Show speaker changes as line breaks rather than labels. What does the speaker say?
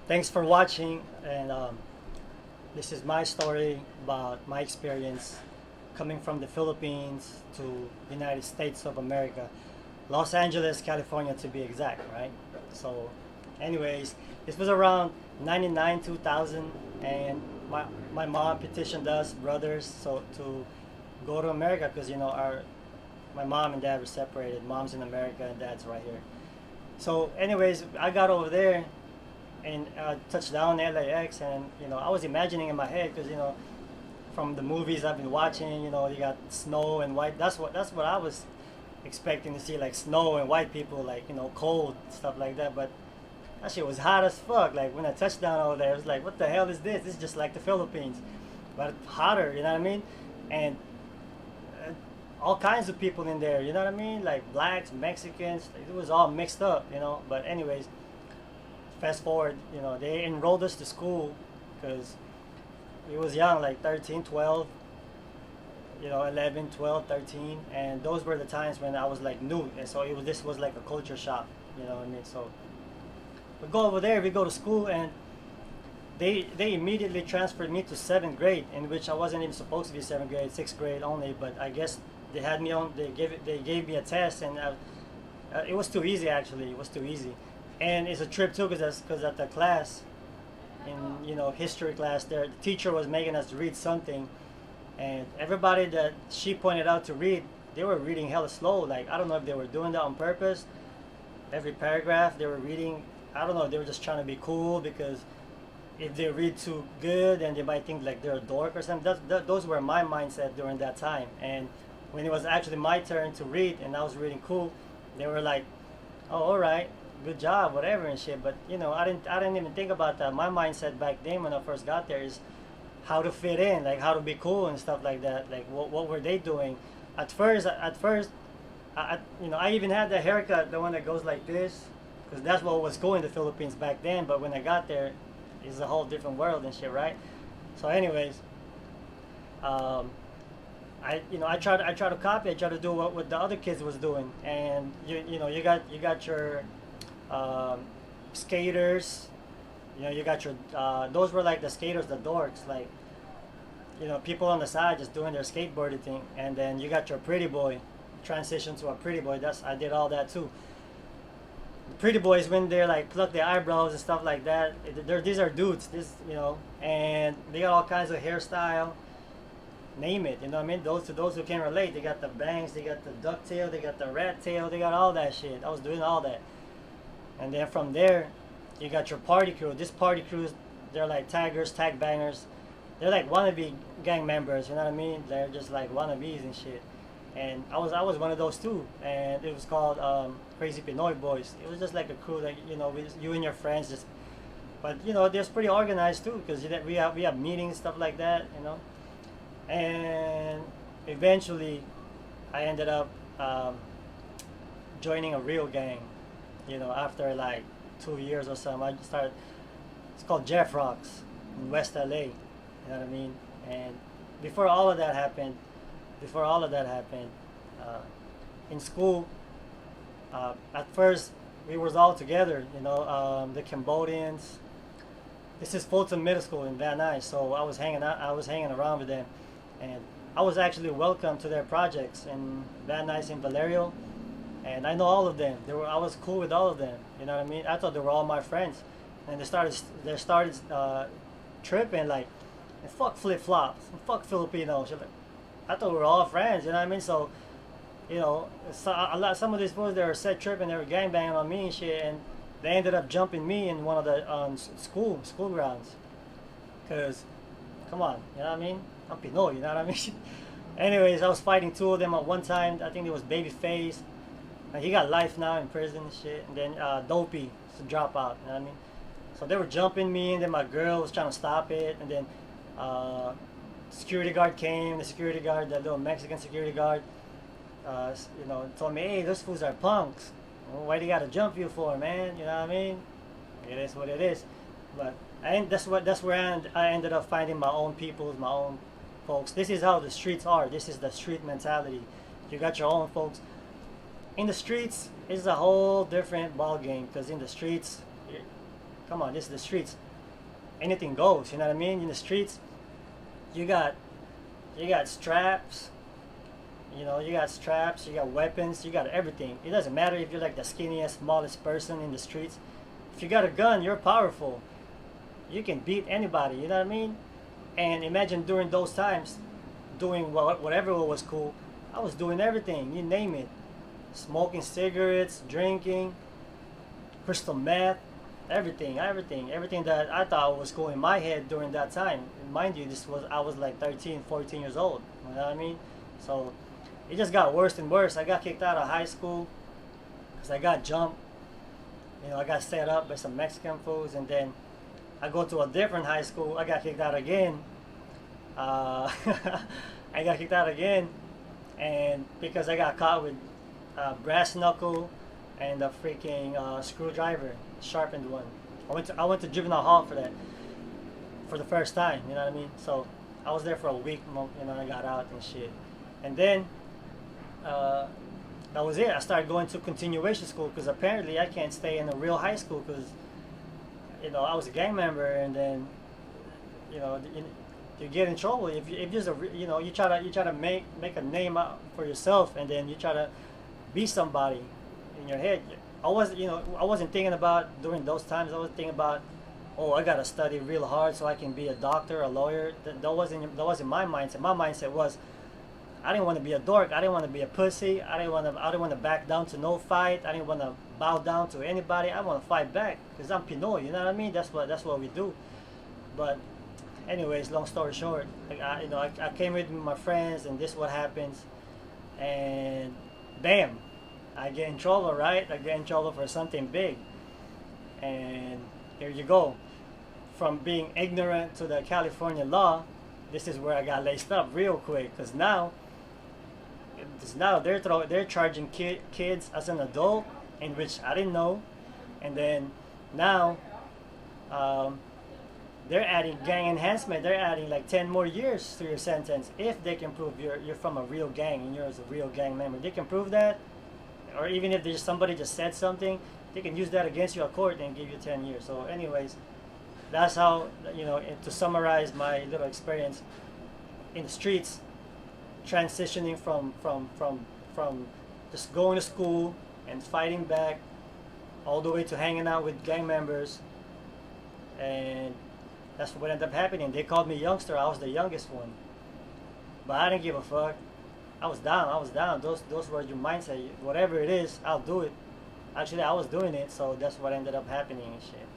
Thanks for watching, and this is my story about my experience coming from the Philippines to United States of America, Los Angeles, California to be exact, right? So, anyways, this was around 99, 2000, and my mom petitioned us brothers so to go to America because our my mom and dad were separated. Mom's in America and dad's right here. So, anyways, I got over there and touched down in LAX, and I was imagining in my head because from the movies I've been watching, you got snow and white. That's what I was expecting to see, like snow and white people, like cold stuff like that. But that shit was hot as fuck. Like when I touched down over there, it was like, what the hell is this? This is just like the Philippines, but hotter. You know what I mean? And uh, all kinds of people in there. You know what I mean? Like blacks, Mexicans. It was all mixed up. But anyways, fast forward, they enrolled us to school because we was young, like 13, 12, 11, 12, 13, and those were the times when I was like new, and so this was like a culture shock, you know what I mean? So we go over there, we go to school, and they immediately transferred me to seventh grade, in which I wasn't even supposed to be seventh grade, sixth grade only, but I guess they had me on. They gave me a test, and it was too easy. Actually, it was too easy, and it's a trip too, because at the class, in history class, there the teacher was making us read something, and everybody that she pointed out to read, they were reading hella slow. Like I don't know if they were doing that on purpose. Every paragraph they were reading, I don't know. They were just trying to be cool because if they read too good, then they might think like they're a dork or something. Those were my mindset during that time. And when it was actually my turn to read and I was reading cool, they were like, "Oh, all right, good job, whatever and shit." But I didn't even think about that. My mindset back then when I first got there is how to fit in, like how to be cool and stuff like that. Like what were they doing? At first, I even had the haircut, the one that goes like this, because that's what was cool in the Philippines back then. But when I got there, it's a whole different world and shit, right? So, anyways, um, I try to copy. I try to do what the other kids was doing, and you got your um, skaters. You got your those were like the skaters, the dorks, like people on the side just doing their skateboarding thing, and then you got your pretty boy, transition to a pretty boy. I did all that too. The pretty boys when they're like pluck their eyebrows and stuff like that. These are dudes, and they got all kinds of hairstyle. Name it, you know what I mean? To those who can relate, they got the bangs, they got the duck tail, they got the rat tail, they got all that shit. I was doing all that, and then from there, you got your party crew. This party crews, they're like taggers, tag bangers. They're like wannabe gang members. You know what I mean? They're just like wannabes and shit. And I was one of those too. And it was called Crazy Pinoy Boys. It was just like a crew that with you and your friends just. But they're pretty organized too because we have meetings stuff like that. And eventually, I ended up joining a real gang. After like 2 years or something, I started. It's called Jeff Rocks in West LA. You know what I mean? And before all of that happened, before all of that happened, uh, in school, at first we was all together. The Cambodians. This is Fulton Middle School in Van Nuys, so I was hanging out. I was hanging around with them, and I was actually welcome to their projects in Van Nuys and Valerio, and I know all of them. I was cool with all of them. You know what I mean? I thought they were all my friends, and they started tripping like, fuck flip flops, fuck Filipinos. I thought we were all friends. You know what I mean? So some of these boys they were set tripping, they were gangbanging on me and shit, and they ended up jumping me in one of the school grounds. Cause, come on, you know what I mean? I'm Pinoy, you know what I mean? Anyways, I was fighting two of them at one time. I think it was Babyface. He got life now in prison and shit. And then Dopey, it's a dropout, you know what I mean? So they were jumping me, and then my girl was trying to stop it, and then uh, security guard came. The security guard, the little Mexican security guard, told me, "Hey, those fools are punks. Well, why do you gotta jump you for, man? You know what I mean? It is what it is." But that's where I ended up finding my own peoples, my own folks. This is how the streets are. This is the street mentality. You got your own folks. In the streets, it's a whole different ball game because in the streets, come on, this is the streets. Anything goes. You know what I mean? In the streets, you got you got straps. You know, you got straps, you got weapons, you got everything. It doesn't matter if you're like the skinniest, smallest person in the streets. If you got a gun, you're powerful. You can beat anybody. You know what I mean? And imagine during those times, doing whatever was cool. I was doing everything. You name it. Smoking cigarettes, drinking, crystal meth, everything that I thought was cool in my head during that time. And mind you, this was I was like 13, 14 years old. You know what I mean? So it just got worse and worse. I got kicked out of high school because I got jumped. You know, I got set up by some Mexican fools, and then I go to a different high school. I got kicked out again. Uh, I got kicked out again, and because I got caught with brass knuckle and a freaking screwdriver, sharpened one. I went to juvenile hall for that for the first time. You know what I mean? So I was there for a week. You know, I got out and shit, and then uh, that was it. I started going to continuation school because apparently I can't stay in a real high school because you know I was a gang member, and then you know you get in trouble if there's you know you try to make a name out for yourself, and then you try to be somebody in your head. I wasn't thinking about during those times. I was thinking about, oh, I gotta study real hard so I can be a doctor, a lawyer. That wasn't my mindset. My mindset was, I didn't want to be a dork. I didn't want to be a pussy. I didn't want to back down to no fight. I didn't want to bow down to anybody. I want to fight back because I'm Pinoy. You know what I mean? That's what we do. But anyways, long story short, I came with my friends, and this is what happens, and bam, I get in trouble, right? I get in trouble for something big, and here you go. From being ignorant to the California law, this is where I got laced up real quick, because now they're charging kids as an adult, in which I didn't know, and then now um, they're adding gang enhancement. They're adding like 10 more years to your sentence if they can prove you're from a real gang and you're a real gang member. They can prove that, or even if there's somebody just said something, they can use that against you at court and give you 10 years. So, anyways, that's how to summarize my little experience in the streets, transitioning from just going to school and fighting back, all the way to hanging out with gang members, and that's what ended up happening. They called me youngster. I was the youngest one, but I didn't give a fuck. I was down. I was down. Those were your mindset. Whatever it is, I'll do it. Actually, I was doing it, so that's what ended up happening and shit.